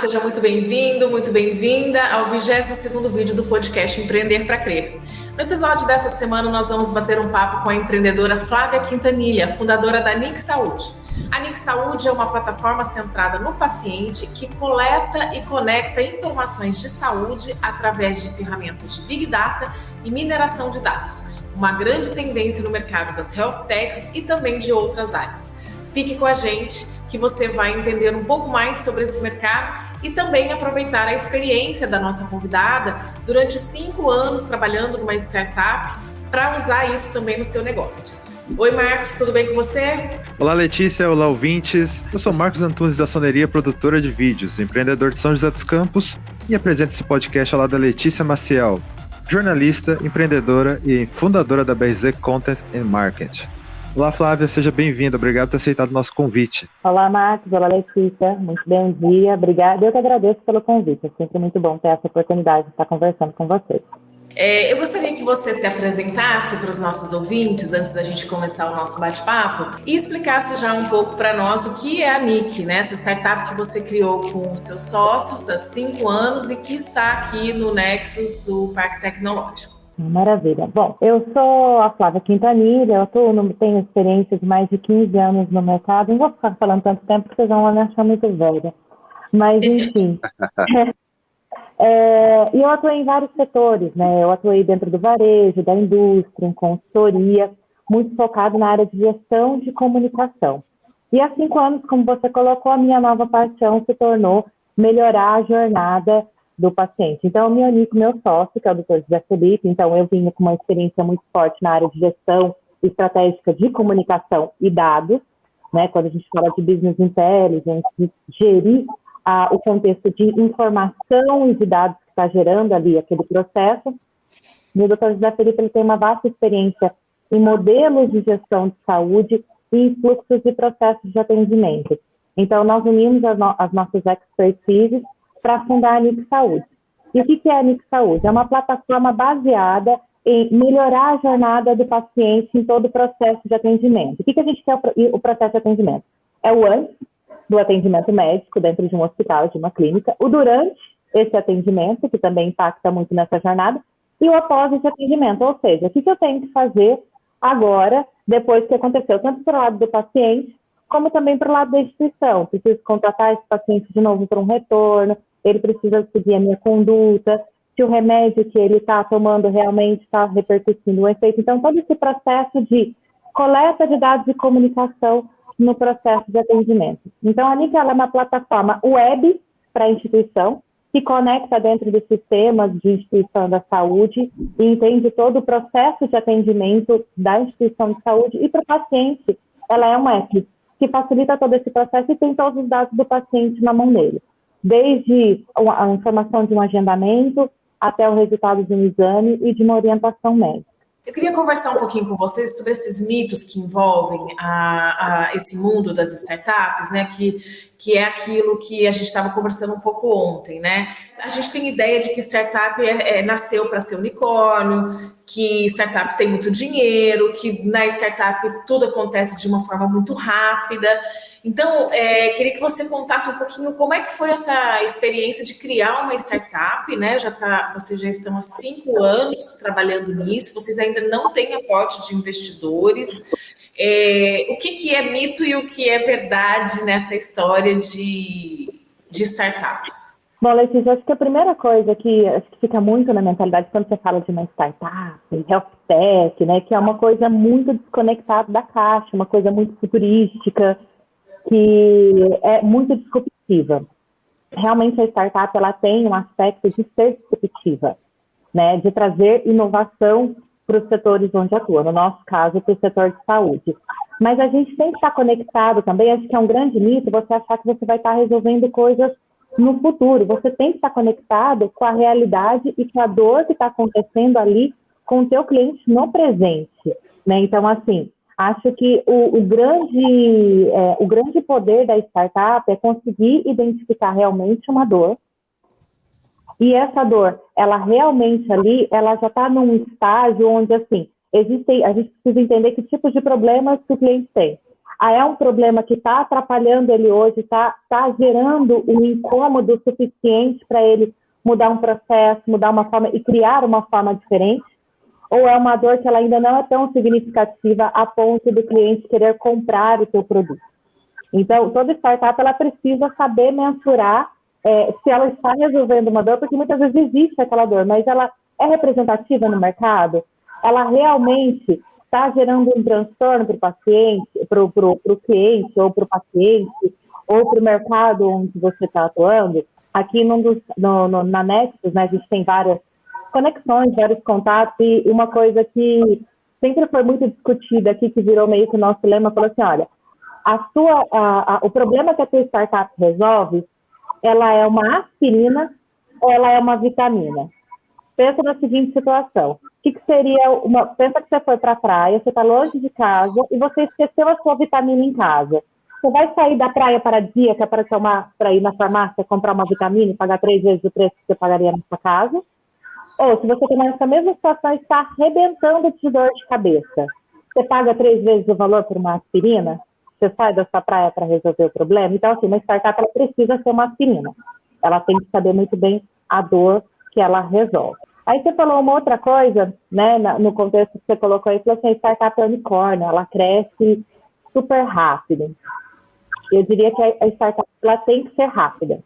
seja muito bem-vindo, muito bem-vinda ao 22º vídeo do podcast Empreender para Crer. No episódio dessa semana, nós vamos bater um papo com a empreendedora Flávia Quintanilha, fundadora da Nick Saúde. A Nick Saúde é uma plataforma centrada no paciente que coleta e conecta informações de saúde através de ferramentas de Big Data e mineração de dados, uma grande tendência no mercado das Health Techs e também de outras áreas. Fique com a gente que você vai entender um pouco mais sobre esse mercado e também aproveitar a experiência da nossa convidada durante 5 anos trabalhando numa startup para usar isso também no seu negócio. Oi, Marcos, tudo bem com você? Olá, Letícia, olá, ouvintes. Eu sou Marcos Antunes da Soneria, produtora de vídeos, empreendedor de São José dos Campos e apresento esse podcast ao lado da Letícia Maciel, jornalista, empreendedora e fundadora da BRZ Content and Marketing. Olá, Flávia, seja bem-vinda. Obrigado por ter aceitado o nosso convite. Olá, Marcos. Olá, Letícia. Muito bom dia. Obrigada. Eu que agradeço pelo convite. É sempre muito bom ter essa oportunidade de estar conversando com vocês. Eu gostaria que você se apresentasse para os nossos ouvintes, antes da gente começar o nosso bate-papo, e explicasse já um pouco para nós o que é a Nick, né? Essa startup que você criou com os seus sócios há 5 anos e que está aqui no Nexus do Parque Tecnológico. Maravilha. Bom, eu sou a Flávia Quintanilha, tenho experiência de mais de 15 anos no mercado. Não vou ficar falando tanto tempo porque vocês vão me achar muito velha. Mas, enfim. E eu atuei em vários setores, né? Eu atuei dentro do varejo, da indústria, em consultoria, muito focado na área de gestão de comunicação. E há 5 anos, como você colocou, a minha nova paixão se tornou melhorar a jornada do paciente. Então, eu me uni com meu sócio, que é o Dr. José Felipe. Então, eu vim com uma experiência muito forte na área de gestão estratégica de comunicação e dados, né? Quando a gente fala de business intelligence, de gerir o contexto de informação e de dados que está gerando ali aquele processo. E o Dr. José Felipe ele tem uma vasta experiência em modelos de gestão de saúde e em fluxos e processos de atendimento. Então, nós unimos as nossas expertises para fundar a Nick Saúde. E o que é a Nick Saúde? É uma plataforma baseada em melhorar a jornada do paciente em todo o processo de atendimento. O que a gente quer o processo de atendimento? É o antes do atendimento médico dentro de um hospital, de uma clínica, o durante esse atendimento, que também impacta muito nessa jornada, e o após esse atendimento, ou seja, o que eu tenho que fazer agora, depois que aconteceu, tanto para o lado do paciente, como também para o lado da instituição. Preciso contratar esse paciente de novo para um retorno, ele precisa seguir a minha conduta, se o remédio que ele está tomando realmente está repercutindo o efeito. Então, todo esse processo de coleta de dados de comunicação no processo de atendimento. Então, a Nick é uma plataforma web para a instituição, que conecta dentro dos sistemas de instituição da saúde e entende todo o processo de atendimento da instituição de saúde. E para o paciente, ela é um app que facilita todo esse processo e tem todos os dados do paciente na mão dele. Desde a informação de um agendamento até o resultado de um exame e de uma orientação médica. Eu queria conversar um pouquinho com vocês sobre esses mitos que envolvem esse mundo das startups, né? Que é aquilo que a gente estava conversando um pouco ontem, né? A gente tem ideia de que startup nasceu para ser unicórnio, que startup tem muito dinheiro, que na startup tudo acontece de uma forma muito rápida. Então, queria que você contasse um pouquinho como é que foi essa experiência de criar uma startup, né? Vocês já estão há 5 anos trabalhando nisso, vocês ainda não têm aporte de investidores. O que é mito e o que é verdade nessa história de startups? Bom, Letícia, acho que a primeira coisa que fica muito na mentalidade quando você fala de uma startup, health tech, né? Que é uma coisa muito desconectada da caixa, uma coisa muito futurística, que é muito disruptiva. Realmente a startup ela tem um aspecto de ser disruptiva, né, de trazer inovação para os setores onde atua, no nosso caso, para o setor de saúde. Mas a gente tem que estar conectado também, acho que é um grande mito você achar que você vai estar resolvendo coisas no futuro. Você tem que estar conectado com a realidade e com a dor que está acontecendo ali com o teu cliente no presente, né? Então, assim, acho que o grande poder da startup é conseguir identificar realmente uma dor. E essa dor, ela realmente ali, ela já está num estágio onde, assim, a gente precisa entender que tipos de problemas que o cliente tem. é um problema que está atrapalhando ele hoje, está gerando um incômodo suficiente para ele mudar um processo, mudar uma forma e criar uma forma diferente? Ou é uma dor que ela ainda não é tão significativa a ponto do cliente querer comprar o seu produto? Então, toda startup ela precisa saber mensurar se ela está resolvendo uma dor, porque muitas vezes existe aquela dor, mas ela é representativa no mercado? Ela realmente está gerando um transtorno para o paciente, para o cliente, ou para o paciente, ou para o mercado onde você está atuando? Aqui na Nexus, né, a gente tem várias conexões, vários contatos, e uma coisa que sempre foi muito discutida aqui, que virou meio que o nosso lema, falou assim, olha, o problema que a tua startup resolve, ela é uma aspirina ou ela é uma vitamina? Pensa na seguinte situação. O que seria pensa que você foi para a praia, você está longe de casa e você esqueceu a sua vitamina em casa. Você vai sair da praia paradisíaca para ir na farmácia comprar uma vitamina e pagar 3 vezes o preço que você pagaria na sua casa? Ou se você está nessa mesma situação e está arrebentando de dor de cabeça, você paga 3 vezes o valor por uma aspirina? Você sai da sua praia para resolver o problema? Então, assim, uma startup ela precisa ser uma aspirina. Ela tem que saber muito bem a dor que ela resolve. Aí você falou uma outra coisa, né, no contexto que você colocou aí, falou assim, a startup é unicórnio, ela cresce super rápido. Eu diria que a startup ela tem que ser rápida.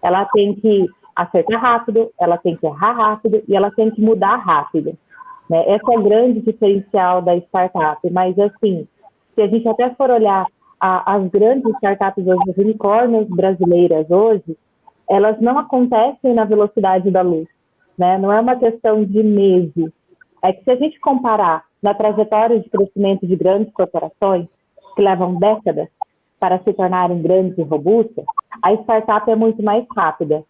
Ela tem que acertar rápido, ela tem que errar rápido e ela tem que mudar rápido. Né? Esse é o grande diferencial da startup. Mas, assim, se a gente até for olhar as grandes startups hoje, as unicórnios brasileiras hoje, elas não acontecem na velocidade da luz. Né? Não é uma questão de meses. É que se a gente comparar na trajetória de crescimento de grandes corporações, que levam décadas para se tornarem grandes e robustas, a startup é muito mais rápida.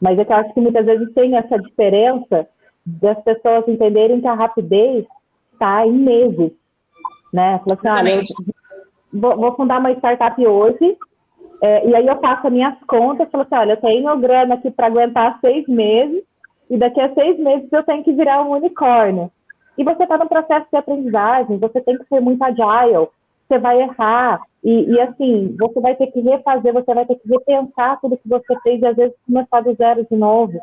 Mas é que eu acho que muitas vezes tem essa diferença das pessoas entenderem que a rapidez está em meses. Né? Fala assim, olha, eu vou fundar uma startup hoje, e aí eu faço as minhas contas, falo assim, olha, eu tenho grana aqui para aguentar 6 meses, e daqui a 6 meses eu tenho que virar um unicórnio. E você está no processo de aprendizagem, você tem que ser muito agile, você vai errar, e assim, você vai ter que refazer, você vai ter que repensar tudo que você fez, e às vezes começar do zero de novo.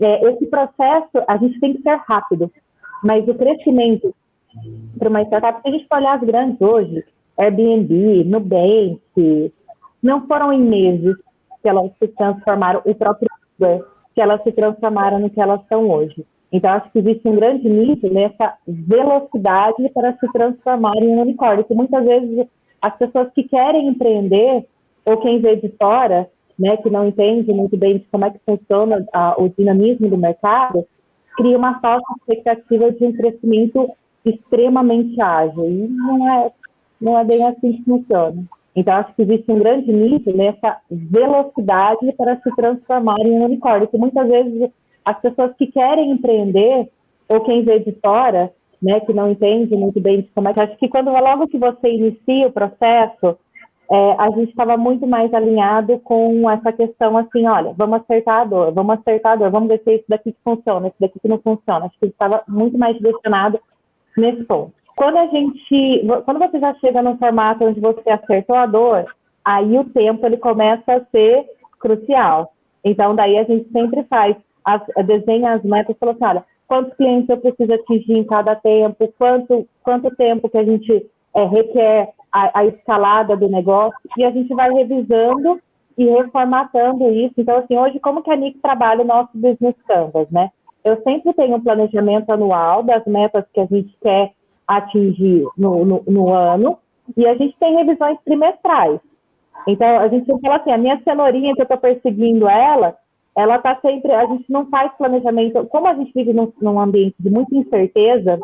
Esse processo, a gente tem que ser rápido, mas o crescimento para uma startup, se a gente for olhar as grandes hoje, Airbnb, Nubank, não foram em meses que elas se transformaram, o próprio Uber, que elas se transformaram no que elas são hoje. Então, acho que existe um grande nível nessa velocidade para se transformar em um unicórnio, que muitas vezes as pessoas que querem empreender, ou quem vê de fora, né, que não entende muito bem de como é que funciona o dinamismo do mercado, cria uma falsa expectativa de um crescimento extremamente ágil. E não é bem assim que funciona. Então, acho que existe um grande nível nessa velocidade para se transformar em um unicórnio, que muitas vezes as pessoas que querem empreender, ou quem vê de fora, né, que não entende muito bem de como é que... Acho que logo que você inicia o processo, a gente estava muito mais alinhado com essa questão assim, olha, vamos acertar a dor, vamos ver se isso daqui que funciona, esse daqui que não funciona. Acho que estava muito mais direcionado nesse ponto. Quando você já chega num formato onde você acertou a dor, aí o tempo ele começa a ser crucial. Então, daí a gente sempre desenha as metas e fala assim, olha, quantos clientes eu preciso atingir em cada tempo, quanto tempo que a gente requer a escalada do negócio, e a gente vai revisando e reformatando isso. Então, assim, hoje, como que a NIC trabalha o nosso Business Canvas, né? Eu sempre tenho um planejamento anual das metas que a gente quer atingir no ano, e a gente tem revisões trimestrais. Então, a gente fala assim, a minha cenourinha que eu estou perseguindo ela está sempre, a gente não faz planejamento, como a gente vive num ambiente de muita incerteza,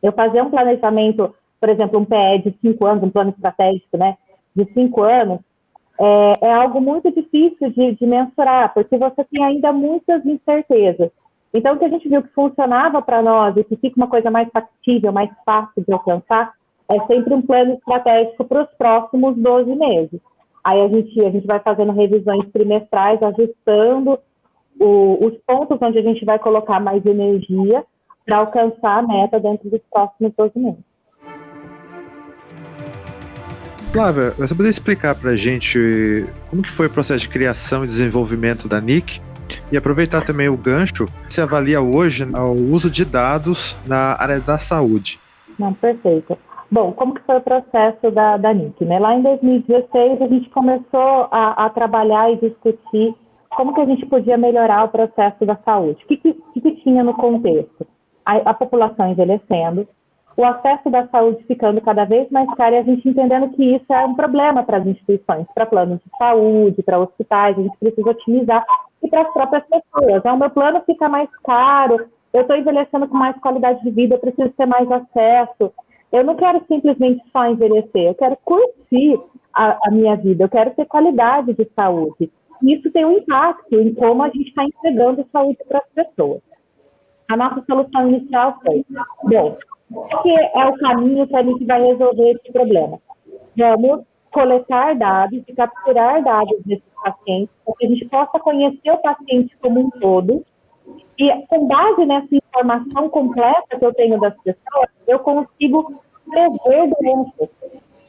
eu fazer um planejamento, por exemplo, um PE de 5 anos, um plano estratégico, né, de 5 anos, é algo muito difícil de mensurar, porque você tem ainda muitas incertezas. Então, o que a gente viu que funcionava para nós e que fica uma coisa mais factível, mais fácil de alcançar, é sempre um plano estratégico para os próximos 12 meses. Aí a gente vai fazendo revisões trimestrais, ajustando os pontos onde a gente vai colocar mais energia para alcançar a meta dentro dos próximos 12 meses. Flávia, você poderia explicar para a gente como que foi o processo de criação e desenvolvimento da NIC? E aproveitar também o gancho, você avalia hoje o uso de dados na área da saúde. Não, perfeito. Bom, como que foi o processo da NIC, né? Lá em 2016, a gente começou a trabalhar e discutir como que a gente podia melhorar o processo da saúde. O que tinha no contexto? A população envelhecendo, o acesso da saúde ficando cada vez mais caro e a gente entendendo que isso é um problema para as instituições, para planos de saúde, para hospitais, a gente precisa otimizar e para as próprias pessoas. O meu plano fica mais caro, eu estou envelhecendo com mais qualidade de vida, eu preciso ter mais acesso. Eu não quero simplesmente só envelhecer, eu quero curtir a minha vida, eu quero ter qualidade de saúde. Isso tem um impacto em como a gente está entregando saúde para as pessoas. A nossa solução inicial foi, bom, o que é o caminho que a gente vai resolver esse problema? Vamos coletar dados e capturar dados desses pacientes, para que a gente possa conhecer o paciente como um todo, e com base nessa informação completa que eu tenho das pessoas, eu consigo prever doenças,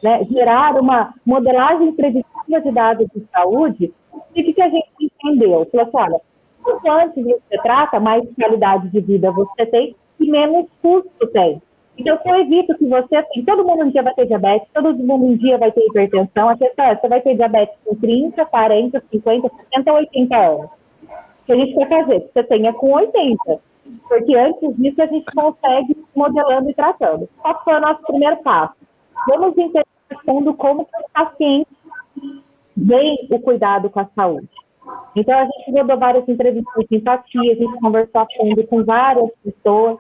né? Gerar uma modelagem preditiva de dados de saúde. E o que a gente entendeu? Falou assim, olha, quanto antes você trata, mais qualidade de vida você tem e menos custo tem. Então, se eu evito que você, assim, todo mundo um dia vai ter diabetes, todo mundo um dia vai ter hipertensão, a questão é, você vai ter diabetes com 30, 40, 50, 60, 80 anos. O que a gente quer fazer? Que você tenha com 80. Porque antes disso a gente consegue ir modelando e tratando. Qual foi o nosso primeiro passo? Vamos entender a fundo como que o paciente vem o cuidado com a saúde. Então, a gente rodou várias entrevistas de empatia, a gente conversou a fundo com várias pessoas.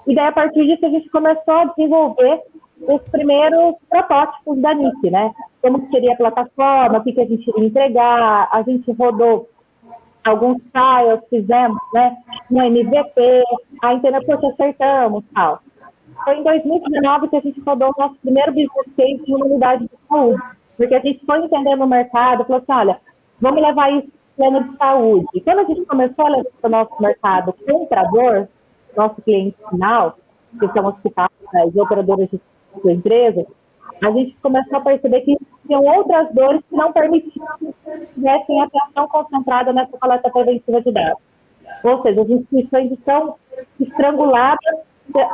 E daí, a partir disso, a gente começou a desenvolver os primeiros protótipos da NIC, né? Como que seria a plataforma, o que a gente ia entregar, a gente rodou alguns trials, fizemos, né? No MVP, a internet, poxa, acertamos, tal. Foi em 2019 que a gente rodou o nosso primeiro business case de uma unidade de saúde, porque a gente foi entendendo o mercado, falou assim, olha, vamos levar isso para o plano de saúde. E quando a gente começou a levar para o nosso mercado comprador, nosso cliente final, que são hospitais e operadoras de empresa, a gente começou a perceber que tinham outras dores que não permitiam que tivessem atenção concentrada nessa coleta preventiva de dados. Ou seja, as instituições estão estranguladas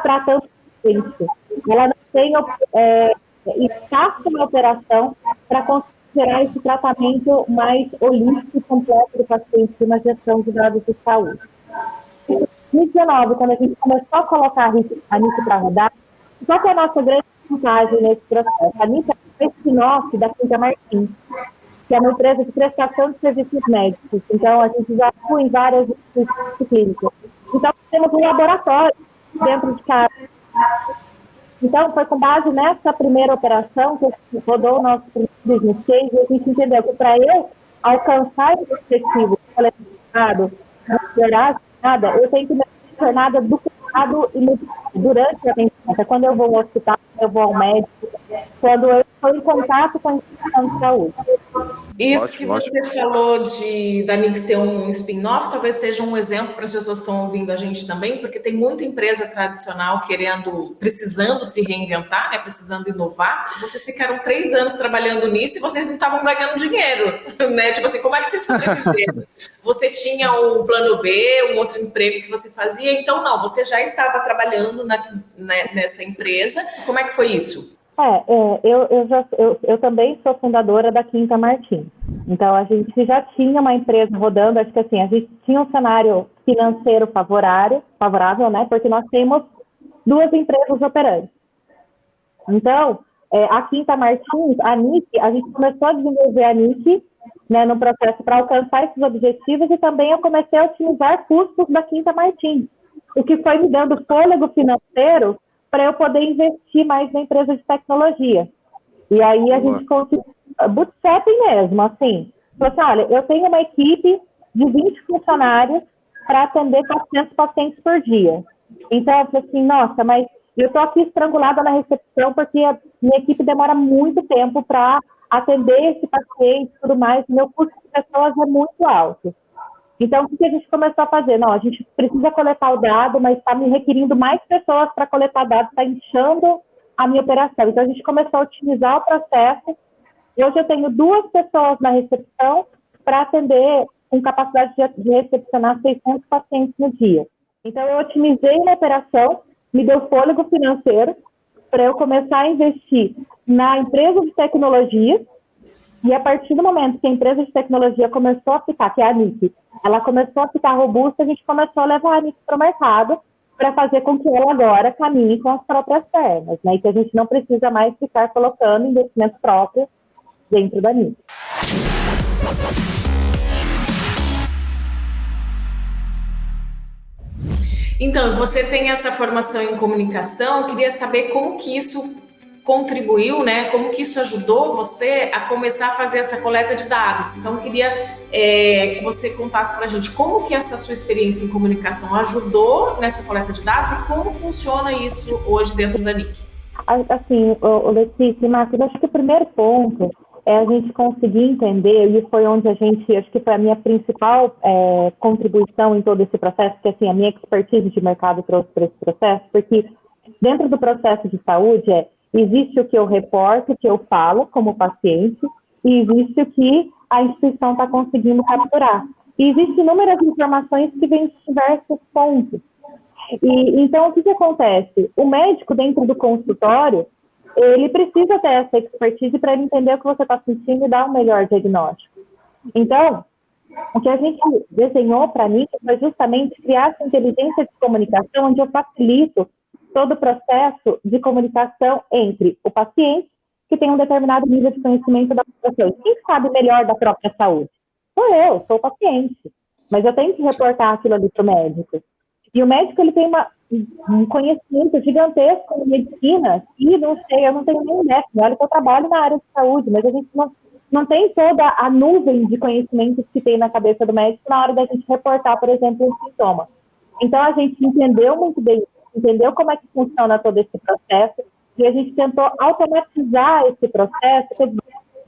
tratando isso. Ela não tem espaço na operação para considerar esse tratamento mais holístico e completo do paciente na gestão de dados de saúde. Em 2019, quando a gente começou a colocar a NIC para rodar, qual que é a nossa grande vantagem nesse processo? A NIC é um spin-off da Quinta Martins, que é uma empresa de prestação de serviços médicos. Então, a gente já atua em várias instituições clínicas. Então, temos um laboratório dentro de casa. Então, foi com base nessa primeira operação que rodou o nosso business case e a gente entendeu que para eu alcançar esse objetivo coletado, melhorar nada, eu tenho que melhorar nada do cuidado e durante a atendimento. Quando eu vou ao hospital, eu vou ao médico, quando eu estou em contato com a instituição de saúde. Isso que você falou da NIC ser um spin-off, talvez seja um exemplo para as pessoas que estão ouvindo a gente também, porque tem muita empresa tradicional precisando se reinventar, né, precisando inovar. Vocês ficaram 3 anos trabalhando nisso e vocês não estavam ganhando dinheiro, né? Tipo assim, como é que vocês sobreviveram? Você tinha um plano B, um outro emprego que você fazia, então não, você já estava trabalhando nessa empresa. Como é que foi isso? Eu também sou fundadora da Quinta Martins. Então, a gente já tinha uma empresa rodando, acho que assim, a gente tinha um cenário financeiro favorável, né? Porque nós temos 2 empresas operantes. Então, a Quinta Martins, a NIC, a gente começou a desenvolver a NIC, né, no processo para alcançar esses objetivos e também eu comecei a otimizar custos da Quinta Martins, o que foi me dando fôlego financeiro para eu poder investir mais na empresa de tecnologia. E aí a gente conseguiu, bootstrapping mesmo, assim. Falei assim, olha, eu tenho uma equipe de 20 funcionários para atender 400 pacientes por dia. Então, eu falei assim, nossa, mas eu estou aqui estrangulada na recepção porque a minha equipe demora muito tempo para atender esse paciente e tudo mais, meu custo de pessoas é muito alto. Então, o que a gente começou a fazer? Não, a gente precisa coletar o dado, mas está me requerindo mais pessoas para coletar dados, está inchando a minha operação. Então, a gente começou a otimizar o processo. Hoje eu tenho 2 pessoas na recepção para atender com capacidade de recepcionar 600 pacientes no dia. Então, eu otimizei a operação, me deu fôlego financeiro para eu começar a investir na empresa de tecnologia. E a partir do momento que a empresa de tecnologia começou a ficar, que é a NIC, ela começou a ficar robusta, a gente começou a levar a NIC para o mercado para fazer com que ela agora caminhe com as próprias pernas, né? E que a gente não precisa mais ficar colocando investimento próprio dentro da NIC. Então, você tem essa formação em comunicação, eu queria saber como que isso contribuiu, né? Como que isso ajudou você a começar a fazer essa coleta de dados. Então, eu queria que você contasse para a gente como que essa sua experiência em comunicação ajudou nessa coleta de dados e como funciona isso hoje dentro da NIC. Assim, Letícia, Marcos, acho que o primeiro ponto é a gente conseguir entender, e foi onde a gente, acho que foi a minha principal contribuição em todo esse processo, que assim, a minha expertise de mercado trouxe para esse processo, porque dentro do processo de saúde existe o que eu reporto, o que eu falo como paciente, e existe o que a instituição está conseguindo capturar. E existem inúmeras informações que vêm de diversos pontos. E, então, o que acontece? O médico dentro do consultório, ele precisa ter essa expertise para ele entender o que você está sentindo e dar um melhor diagnóstico. Então, o que a gente desenhou para mim foi justamente criar essa inteligência de comunicação, onde eu facilito todo o processo de comunicação entre o paciente, que tem um determinado nível de conhecimento da população. Quem sabe melhor da própria saúde? Sou o paciente. Mas eu tenho que reportar aquilo ali para o médico. E o médico, ele tem um conhecimento gigantesco em medicina, e não sei, eu não tenho nem ideia. Olha que eu trabalho na área de saúde, mas a gente não tem toda a nuvem de conhecimentos que tem na cabeça do médico na hora da gente reportar, por exemplo, um sintoma. Então, a gente entendeu muito bem, entendeu como é que funciona todo esse processo, e a gente tentou automatizar esse processo,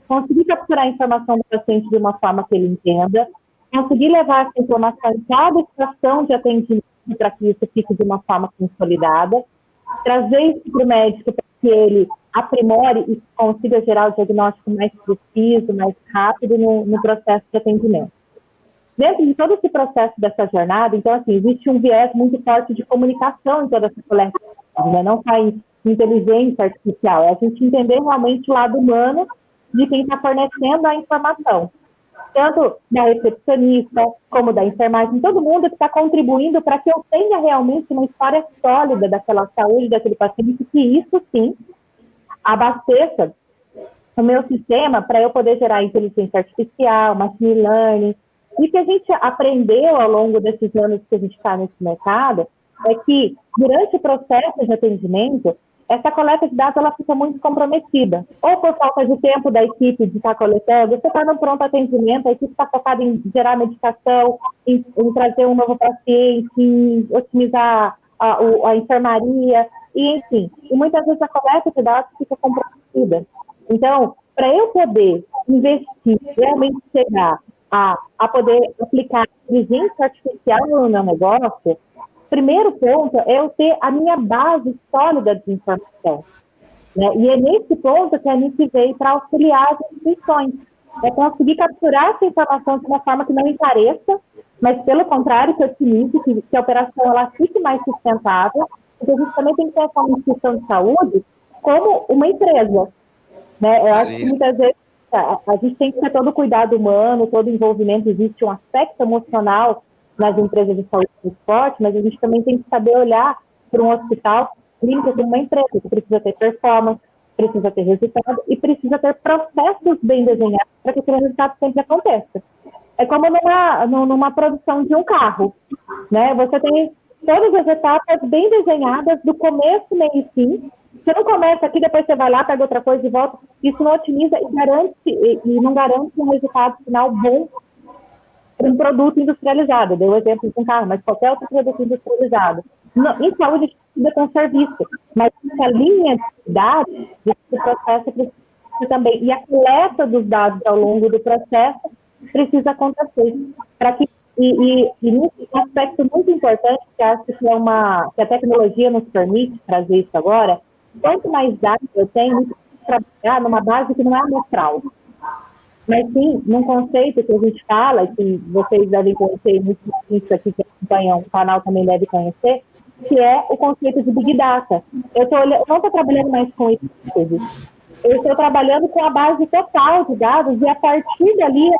conseguir capturar a informação do paciente de uma forma que ele entenda, conseguir levar essa informação em cada estação de atendimento para que isso fique de uma forma consolidada, trazer isso para o médico para que ele aprimore e consiga gerar o diagnóstico mais preciso, mais rápido no processo de atendimento. Dentro de todo esse processo dessa jornada, então, assim, existe um viés muito forte de comunicação em toda essa coleta, né? Não só em inteligência artificial, é a gente entender realmente o lado humano de quem está fornecendo a informação. Tanto da recepcionista, como da enfermagem, todo mundo que está contribuindo para que eu tenha realmente uma história sólida daquela saúde, daquele paciente, que isso sim abasteça o meu sistema para eu poder gerar inteligência artificial, machine learning. E que a gente aprendeu ao longo desses anos que a gente está nesse mercado é que, durante o processo de atendimento, essa coleta de dados ela fica muito comprometida. Ou por falta de tempo da equipe de estar coletando, você está no pronto atendimento, a equipe está focada em gerar medicação, em trazer um novo paciente, em otimizar a enfermaria, e enfim. E muitas vezes a coleta de dados fica comprometida. Então, para eu poder investir, realmente chegar a poder aplicar inteligência artificial no meu negócio, primeiro ponto é eu ter a minha base sólida de informação, né? E é nesse ponto que a NIC veio para auxiliar as instituições. É conseguir capturar essa informação de uma forma que não encareça, mas pelo contrário, que otimize, que a operação ela fique mais sustentável, porque a gente também tem que pensar uma instituição de saúde como uma empresa, né? Eu acho que muitas vezes a gente tem que ter todo o cuidado humano, todo o envolvimento, existe um aspecto emocional nas empresas de saúde e esporte, mas a gente também tem que saber olhar para um hospital clínico como uma empresa, que precisa ter performance, precisa ter resultado e precisa ter processos bem desenhados para que aquele resultado sempre aconteça. É como numa produção de um carro, né? Você tem todas as etapas bem desenhadas, do começo, meio e fim. Você não começa aqui, depois você vai lá, pega outra coisa e volta. Isso não otimiza e não garante um resultado final bom para um produto industrializado. Deu o exemplo de um carro, mas qualquer outro produto industrializado. Em saúde, a gente precisa com serviço, mas essa linha de dados, esse processo precisa também. E a coleta dos dados ao longo do processo precisa acontecer. E um aspecto muito importante, que acho que a tecnologia nos permite trazer isso agora, Quanto mais dados eu tenho, para trabalhar numa base que não é amostral, mas sim num conceito que a gente fala, que vocês devem conhecer, muitos aqui que acompanham o canal também devem conhecer, que é o conceito de Big Data. Eu não estou trabalhando mais com hipóteses, eu estou trabalhando com a base total de dados e a partir dali,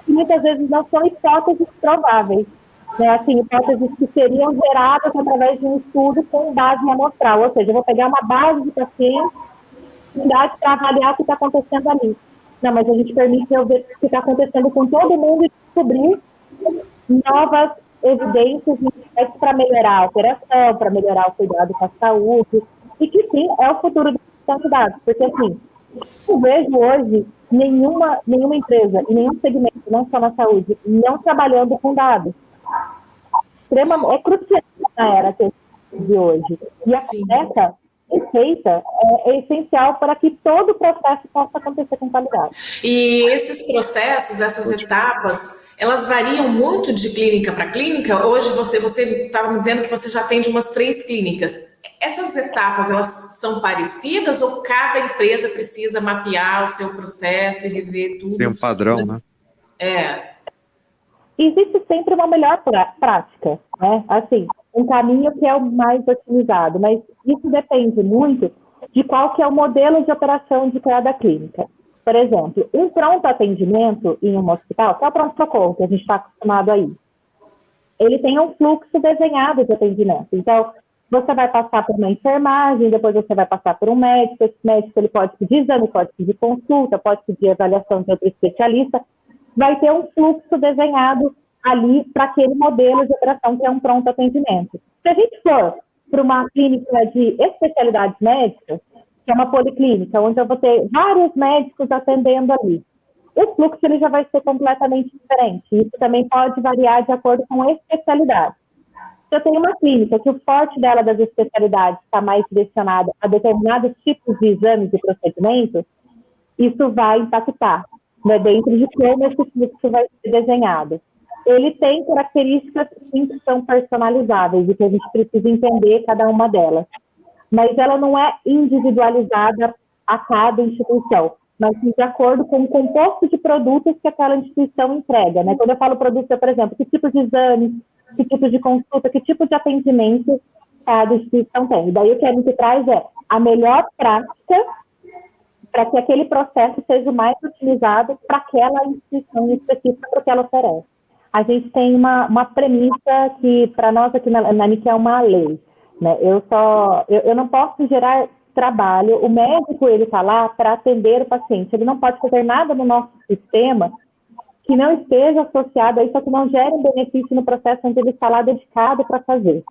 muitas vezes não são hipóteses prováveis, né? Assim, hipóteses que seriam geradas através de um estudo com base amostral, ou seja, eu vou pegar uma base de pacientes para avaliar o que está acontecendo ali. Não, mas a gente permite eu ver o que está acontecendo com todo mundo e descobrir novas evidências para melhorar a operação, para melhorar o cuidado com a saúde, e que sim, é o futuro dos dados, porque assim, eu vejo hoje nenhuma empresa e nenhum segmento, não só na saúde, não trabalhando com dados. É crucial na era de hoje. E a conversa feita é essencial para que todo o processo possa acontecer com qualidade. E esses processos, essas etapas, elas variam muito de clínica para clínica? Hoje você estava me dizendo que você já atende umas 3 clínicas. Essas etapas, elas são parecidas ou cada empresa precisa mapear o seu processo e rever tudo? Tem um padrão, né? Existe sempre uma melhor prática, né? Assim, um caminho que é o mais otimizado, mas isso depende muito de qual que é o modelo de operação de cada clínica. Por exemplo, um pronto atendimento em um hospital, que é o pronto-socorro, que a gente está acostumado aí, ele tem um fluxo desenhado de atendimento. Então, você vai passar por uma enfermagem, depois você vai passar por um médico, esse médico ele pode pedir exame, pode pedir consulta, pode pedir avaliação de outro especialista, vai ter um fluxo desenhado ali para aquele modelo de operação que é um pronto atendimento. Se a gente for para uma clínica de especialidades médicas, que é uma policlínica, onde eu vou ter vários médicos atendendo ali, o fluxo ele já vai ser completamente diferente. Isso também pode variar de acordo com a especialidade. Se eu tenho uma clínica que o forte dela das especialidades está mais direcionado a determinados tipos de exames e procedimentos, isso vai impactar, né, dentro de como esse fluxo vai ser desenhado. Ele tem características sim, que são personalizáveis e que a gente precisa entender cada uma delas. Mas ela não é individualizada a cada instituição, mas de acordo com o composto de produtos que aquela instituição entrega, né? Quando eu falo produto, por exemplo, que tipo de exame, que tipo de consulta, que tipo de atendimento cada instituição tem. Daí o que a gente traz é a melhor prática para que aquele processo seja o mais utilizado para aquela instituição específica para o que ela oferece. A gente tem uma premissa que, para nós aqui na NIC, é uma lei. Né? Eu não posso gerar trabalho, o médico ele está lá para atender o paciente, ele não pode fazer nada no nosso sistema que não esteja associado a isso, que não gere um benefício no processo onde ele está lá dedicado para fazer.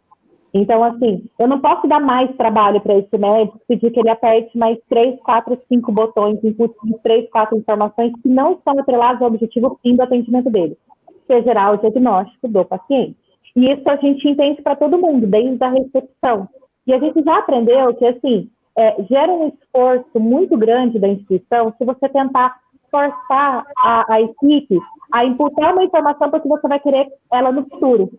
Então, assim, eu não posso dar mais trabalho para esse médico, pedir que ele aperte mais 3, 4, 5 botões, input 3, 4 informações que não estão atreladas ao objetivo fim do atendimento dele, que é gerar o diagnóstico do paciente. E isso a gente entende para todo mundo, desde a recepção. E a gente já aprendeu que, assim, gera um esforço muito grande da instituição se você tentar forçar a equipe a imputar uma informação porque você vai querer ela no futuro,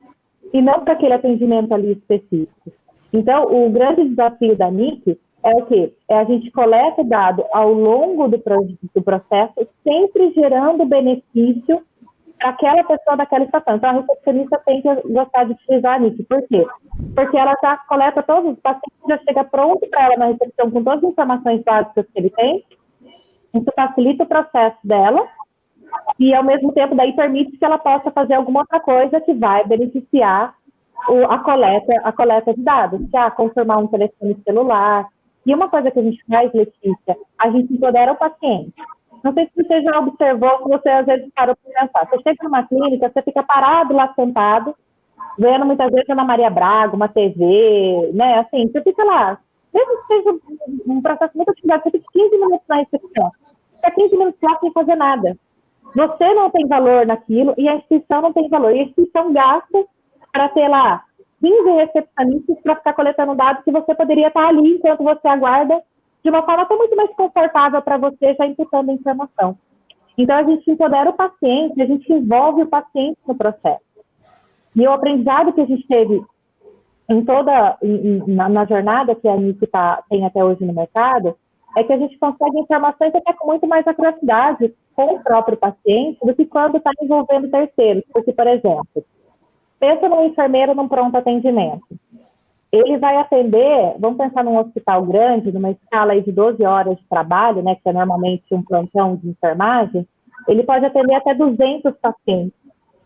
e não para aquele atendimento ali específico. Então, o grande desafio da NIC é o quê? É a gente coleta o dado ao longo do processo, sempre gerando benefício para aquela pessoa daquela estação. Então, a recepcionista tem que gostar de utilizar a NIC. Por quê? Porque ela já coleta todos os pacientes, já chega pronto para ela na recepção com todas as informações básicas que ele tem. Isso facilita o processo dela e, ao mesmo tempo, daí permite que ela possa fazer alguma outra coisa que vai beneficiar a coleta de dados, que é confirmar um telefone celular. E uma coisa que a gente faz, Letícia, a gente empodera o paciente. Não sei se você já observou, se você às vezes parou para pensar. Você chega numa clínica, você fica parado lá sentado, vendo muitas vezes Ana Maria Braga, uma TV, né? Assim, você fica lá. Mesmo que seja um processo muito otimizado, você fica 15 minutos na recepção. Fica 15 minutos lá sem fazer nada. Você não tem valor naquilo e a instituição não tem valor. E a instituição gasta para ter lá 15 recepcionistas para ficar coletando dados que você poderia estar ali enquanto você aguarda de uma forma até muito mais confortável para você, já imputando a informação. Então, a gente empodera o paciente, a gente envolve o paciente no processo. E o aprendizado que a gente teve na jornada que a NIC tem até hoje no mercado, é que a gente consegue informações até com muito mais acuracidade com o próprio paciente do que quando está envolvendo terceiros. Porque, por exemplo, pensa num enfermeiro num pronto atendimento. Ele vai atender, vamos pensar num hospital grande, numa escala aí de 12 horas de trabalho, né, que é normalmente um plantão de enfermagem, ele pode atender até 200 pacientes.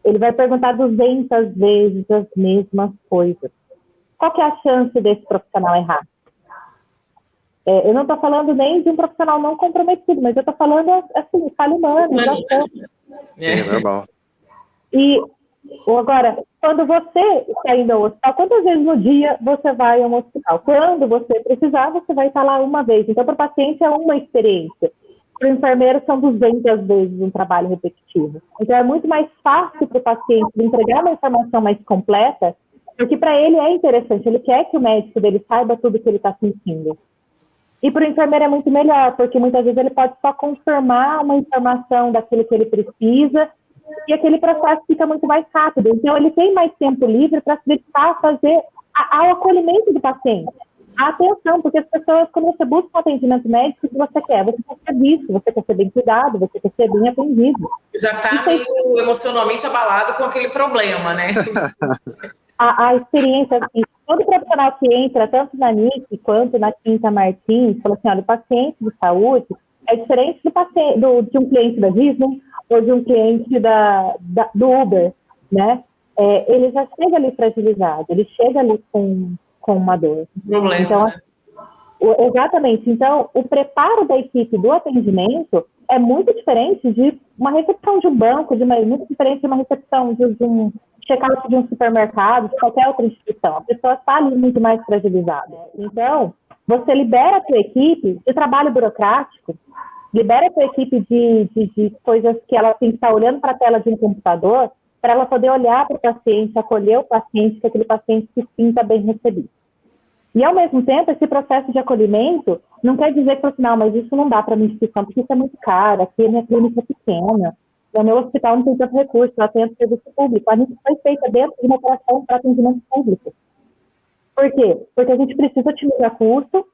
Ele vai perguntar 200 vezes as mesmas coisas. Qual que é a chance desse profissional errar? Eu não estou falando nem de um profissional não comprometido, mas eu estou falando, assim, falha humana. É normal. E agora, quando você está indo ao hospital, quantas vezes no dia você vai ao hospital? Quando você precisar, você vai estar lá uma vez. Então, para o paciente é uma experiência. Para o enfermeiro são 200 vezes um trabalho repetitivo. Então, é muito mais fácil para o paciente entregar uma informação mais completa, porque para ele é interessante, ele quer que o médico dele saiba tudo que ele está sentindo. E para o enfermeiro é muito melhor, porque muitas vezes ele pode só confirmar uma informação daquilo que ele precisa, e aquele processo fica muito mais rápido. Então, ele tem mais tempo livre para se dedicar a fazer ao acolhimento do paciente. A atenção, porque as pessoas, quando você busca um atendimento médico, o que você quer? Você quer ser visto, você quer ser bem cuidado, você quer ser bem atendido. Já está meio emocionalmente abalado com aquele problema, né? A experiência, assim, todo profissional que entra, tanto na NIC quanto na Quinta Martins, fala assim, olha, o paciente de saúde é diferente de um cliente da Disney ou de um cliente do Uber, né? Ele já chega ali fragilizado, ele chega ali com uma dor. Problema, então, né? Exatamente. Então, o preparo da equipe do atendimento é muito diferente de uma recepção de um banco, muito diferente de uma recepção de um check-out de um supermercado, de qualquer outra instituição. A pessoa está ali muito mais fragilizada. Então, você libera a sua equipe de trabalho burocrático, libera a sua equipe de coisas que ela tem que estar olhando para a tela de um computador, para ela poder olhar para o paciente, acolher o paciente, que aquele paciente se sinta bem recebido. E, ao mesmo tempo, esse processo de acolhimento não quer dizer que, não, mas isso não dá para a minha instituição, porque isso é muito caro, aqui a minha clínica é pequena, o meu hospital não tem tanto recurso, eu atendo serviço público. A gente foi feita dentro de uma operação para atendimento público. Por quê? Porque a gente precisa otimizar custo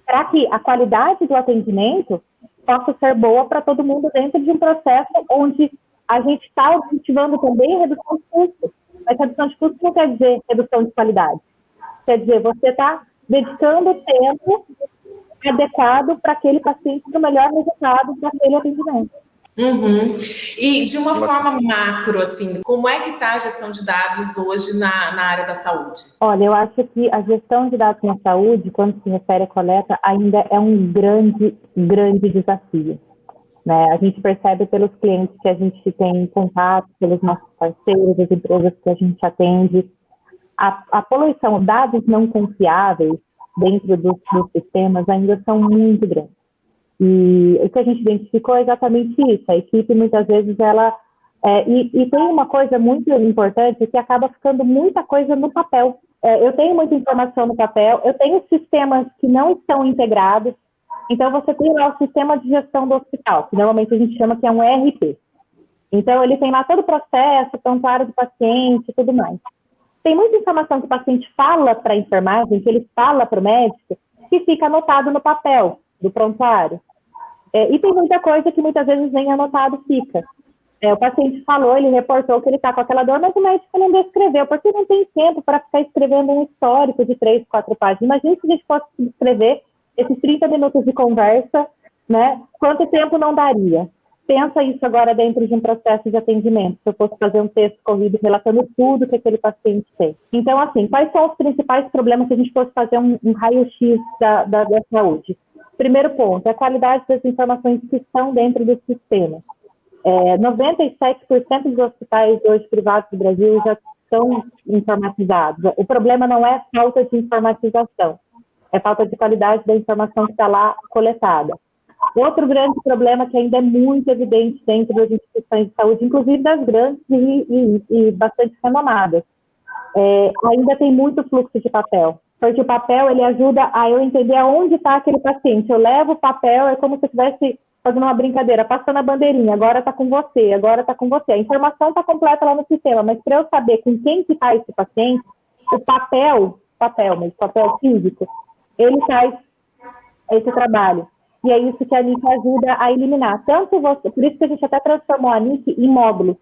para que a qualidade do atendimento possa ser boa para todo mundo dentro de um processo onde a gente está objetivando também redução de custo. Mas redução de custo não quer dizer redução de qualidade. Quer dizer, você está dedicando tempo adequado para aquele paciente do melhor resultado para aquele atendimento. Uhum. E de uma forma macro, assim, como é que está a gestão de dados hoje na área da saúde? Olha, eu acho que a gestão de dados na saúde, quando se refere à coleta, ainda é um grande, grande desafio. Né? A gente percebe pelos clientes que a gente tem contato, pelos nossos parceiros, as empresas que a gente atende, a poluição, dados não confiáveis dentro dos sistemas ainda são muito grandes. E o que a gente identificou é exatamente isso. A equipe, muitas vezes, ela... E tem uma coisa muito importante que acaba ficando muita coisa no papel. Eu tenho muita informação no papel, eu tenho sistemas que não estão integrados. Então, você tem lá o sistema de gestão do hospital, que normalmente a gente chama que é um ERP. Então, ele tem lá todo o processo, prontuário do paciente e tudo mais. Tem muita informação que o paciente fala para a enfermagem, que ele fala para o médico, que fica anotado no papel do prontuário. E tem muita coisa que muitas vezes nem anotado fica. O paciente falou, ele reportou que ele está com aquela dor, mas o médico não descreveu, porque não tem tempo para ficar escrevendo um histórico de 3, 4 páginas. Imagina se a gente fosse escrever esses 30 minutos de conversa, né? Quanto tempo não daria? Pensa isso agora dentro de um processo de atendimento, se eu fosse fazer um texto corrido relatando tudo que aquele paciente tem. Então, assim, quais são os principais problemas se a gente fosse fazer um raio-x da saúde? Primeiro ponto, é a qualidade das informações que estão dentro do sistema. 97% dos hospitais hoje privados do Brasil já estão informatizados. O problema não é falta de informatização, é falta de qualidade da informação que está lá coletada. Outro grande problema que ainda é muito evidente dentro das instituições de saúde, inclusive das grandes e bastante renomadas, ainda tem muito fluxo de papel. Porque o papel, ele ajuda a eu entender aonde está aquele paciente. Eu levo o papel, é como se eu estivesse fazendo uma brincadeira, passando a bandeirinha, agora está com você, agora está com você. A informação está completa lá no sistema, mas para eu saber com quem que está esse paciente, o papel físico, ele faz esse trabalho. E é isso que a NIC ajuda a eliminar. Tanto você, por isso que a gente até transformou a NIC em módulos.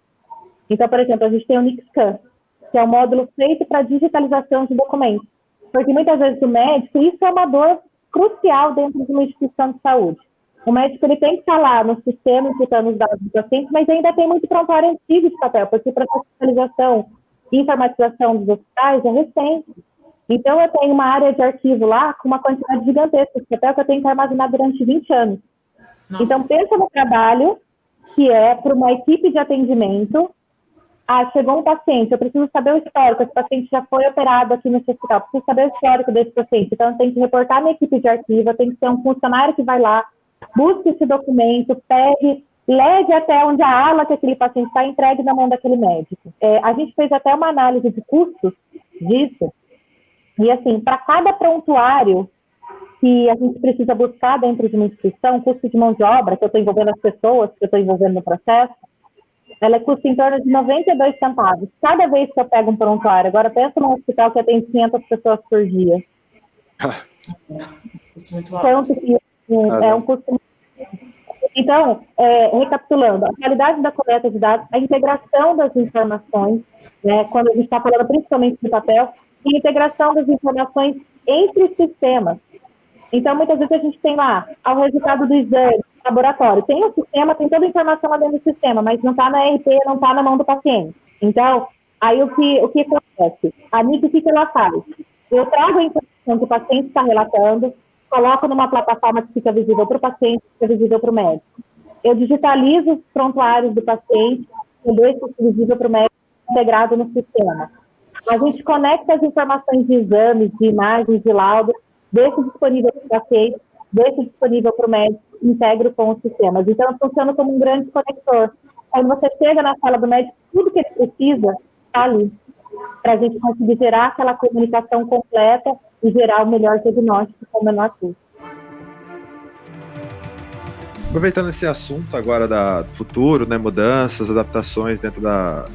Então, por exemplo, a gente tem o NIC Scan, que é um módulo feito para digitalização de documentos. Porque muitas vezes o médico, isso é uma dor crucial dentro de uma instituição de saúde. O médico ele tem que estar lá no sistema, imputando os dados do paciente, mas ainda tem muito prontuário antigo de papel, porque para a digitalização e informatização dos hospitais é recente. Então, eu tenho uma área de arquivo lá com uma quantidade gigantesca de papel que eu tenho que armazenar durante 20 anos. Nossa. Então, pensa no trabalho que é para uma equipe de atendimento. Chegou um paciente, eu preciso saber o histórico, esse paciente já foi operado aqui nesse hospital, preciso saber o histórico desse paciente. Então, eu tenho que reportar minha equipe de arquivo, eu tenho que ter um funcionário que vai lá, busque esse documento, pegue, leve até onde a ala que aquele paciente está, entregue na mão daquele médico. A gente fez até uma análise de custos disso. E, assim, para cada prontuário que a gente precisa buscar dentro de uma instituição, custo de mão de obra, que eu estou envolvendo as pessoas, que eu estou envolvendo no processo, ela custa em torno de 92 centavos. Cada vez que eu pego um prontuário. Agora, pensa num hospital que atende 500 pessoas por dia. Isso é muito alto. É um custo. Então, recapitulando, a qualidade da coleta de dados, a integração das informações, né, quando a gente está falando principalmente de papel, e a integração das informações entre sistemas. Então, muitas vezes a gente tem lá o resultado do exame, laboratório. Tem o sistema, tem toda a informação lá dentro do sistema, mas não está na ERP, não está na mão do paciente. Então, aí o que acontece? A NIC, o que ela faz? Eu trago a informação que o paciente está relatando, coloco numa plataforma que fica visível para o paciente, fica visível para o médico. Eu digitalizo os prontuários do paciente, eu deixo visível para o médico, integrado no sistema. A gente conecta as informações de exames, de imagens, de laudo, deixa disponível para o paciente, deixa disponível para o médico, integro com os sistemas. Então, funciona como um grande conector. Quando você chega na sala do médico, tudo que ele precisa está ali, para a gente conseguir gerar aquela comunicação completa e gerar o melhor diagnóstico com o menor custo. Aproveitando esse assunto agora do futuro, né, mudanças, adaptações dentro da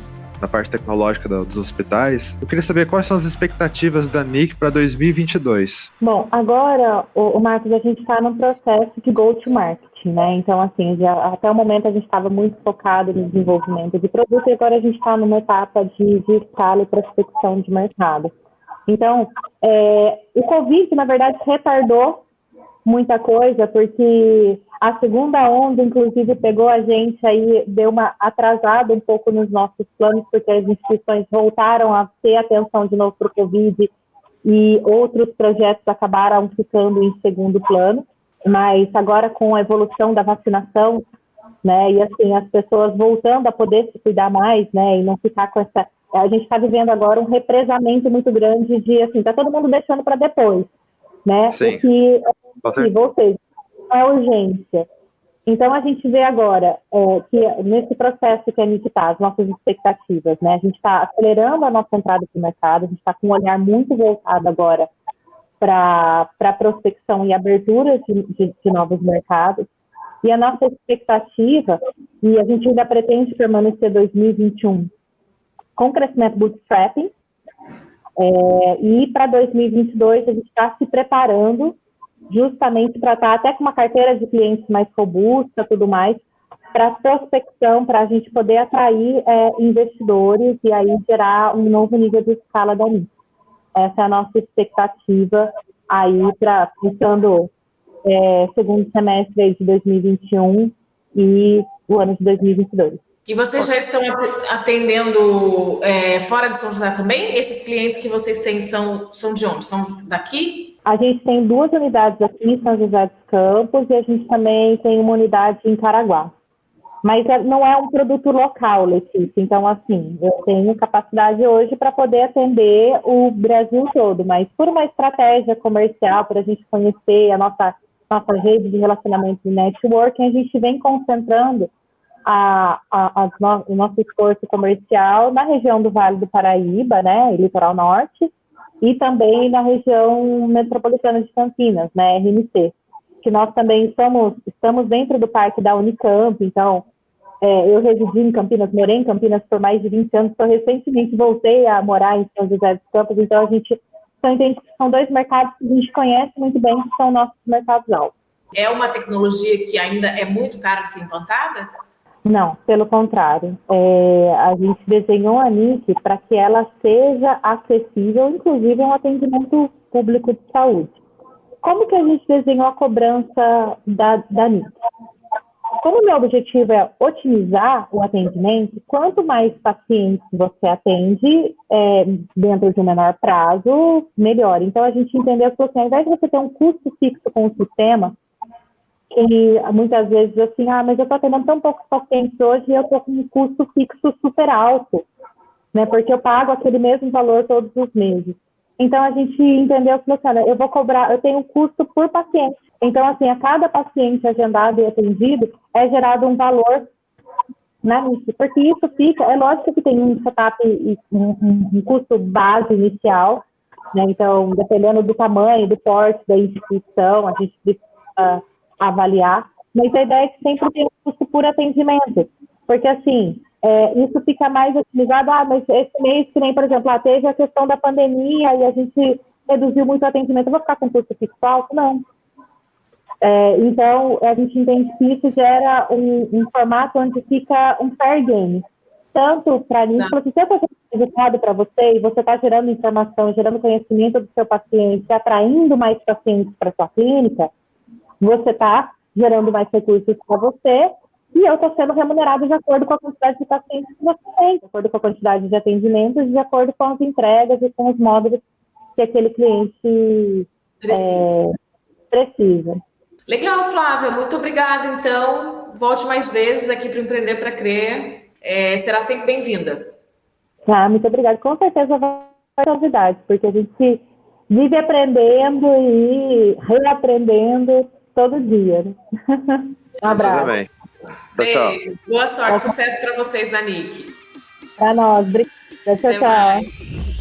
parte tecnológica dos hospitais, eu queria saber quais são as expectativas da NIC para 2022. Bom, agora, o Marcos, a gente está num processo de go-to-market, né? Então, assim, até o momento a gente estava muito focado no desenvolvimento de produto e agora a gente está numa etapa de escala e prospecção de mercado. Então, o Covid, na verdade, retardou muita coisa, porque a segunda onda, inclusive, pegou a gente aí, deu uma atrasada um pouco nos nossos planos, porque as instituições voltaram a ter atenção de novo para o Covid e outros projetos acabaram ficando em segundo plano, mas agora com a evolução da vacinação, né, e assim, as pessoas voltando a poder se cuidar mais, né, e não ficar com essa... A gente está vivendo agora um represamento muito grande de, assim, tá todo mundo deixando para depois, né? Sim. Ou seja, não é urgência. Então, a gente vê agora que nesse processo que a NIC está, as nossas expectativas, né? A gente está acelerando a nossa entrada para o mercado, a gente está com um olhar muito voltado agora para prospecção e abertura de novos mercados. E a nossa expectativa, e a gente ainda pretende permanecer 2021 com crescimento bootstrapping, e para 2022 a gente está se preparando justamente para estar até com uma carteira de clientes mais robusta, tudo mais, para prospecção, para a gente poder atrair investidores e aí gerar um novo nível de escala da NIC. Essa é a nossa expectativa aí para pensando segundo semestre de 2021 e o ano de 2022. E vocês já estão atendendo fora de São José também? Esses clientes que vocês têm são de onde? São daqui? A gente tem 2 unidades aqui em São José dos Campos e a gente também tem uma unidade em Caraguá. Mas não é um produto local, Letícia. Então, assim, eu tenho capacidade hoje para poder atender o Brasil todo, mas por uma estratégia comercial, para a gente conhecer a nossa rede de relacionamento e networking, a gente vem concentrando o nosso esforço comercial na região do Vale do Paraíba, né, Litoral Norte, e também na região metropolitana de Campinas, né, RMC, que nós também estamos dentro do parque da Unicamp, então Eu residi em Campinas, morei em Campinas por mais de 20 anos, só recentemente voltei a morar em São José dos Campos, então a gente só entende que são dois mercados que a gente conhece muito bem, que são nossos mercados-alvo. É uma tecnologia que ainda é muito cara de ser implantada? Não, pelo contrário. A gente desenhou a NIC para que ela seja acessível, inclusive um atendimento público de saúde. Como que a gente desenhou a cobrança da NIC? Como o meu objetivo é otimizar o atendimento, quanto mais pacientes você atende dentro de um menor prazo, melhor. Então, a gente entendeu que, assim, ao invés de você ter um custo fixo com o sistema, e muitas vezes assim, mas eu estou atendendo tão poucos pacientes hoje e eu estou com um custo fixo super alto, né? Porque eu pago aquele mesmo valor todos os meses. Então, a gente entendeu que, assim, eu vou cobrar, eu tenho um custo por paciente. Então, assim, a cada paciente agendado e atendido é gerado um valor na NIC, porque isso fica, é lógico que tem um setup e um custo base inicial, né? Então, dependendo do tamanho, do porte da instituição, a gente precisa avaliar, mas a ideia é que sempre tem um custo por atendimento, porque assim, isso fica mais otimizado, mas esse mês, que nem, por exemplo, teve a questão da pandemia e a gente reduziu muito o atendimento, eu vou ficar com custo fixo alto? Não. Então, a gente entende que isso gera um formato onde fica um fair game, tanto para mim, se eu estou resultado para você e você está gerando informação, gerando conhecimento do seu paciente, atraindo mais pacientes para sua clínica, você está gerando mais recursos para você e eu estou sendo remunerado de acordo com a quantidade de pacientes que você tem, de acordo com a quantidade de atendimentos, de acordo com as entregas e com os módulos que aquele cliente precisa. Legal, Flávia. Muito obrigada, então. Volte mais vezes aqui para Empreender para Crer. Será sempre bem-vinda. Muito obrigada. Com certeza vai ter novidades, porque a gente vive aprendendo e reaprendendo todo dia. Um abraço. Também. Beijo. Tchau. Boa sorte, sucesso para vocês na NIC. Para nós. Obrigada. Tchau.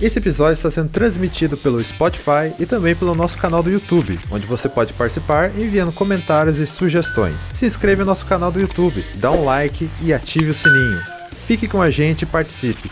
Esse episódio está sendo transmitido pelo Spotify e também pelo nosso canal do YouTube, onde você pode participar enviando comentários e sugestões. Se inscreva no nosso canal do YouTube, dá um like e ative o sininho. Fique com a gente e participe.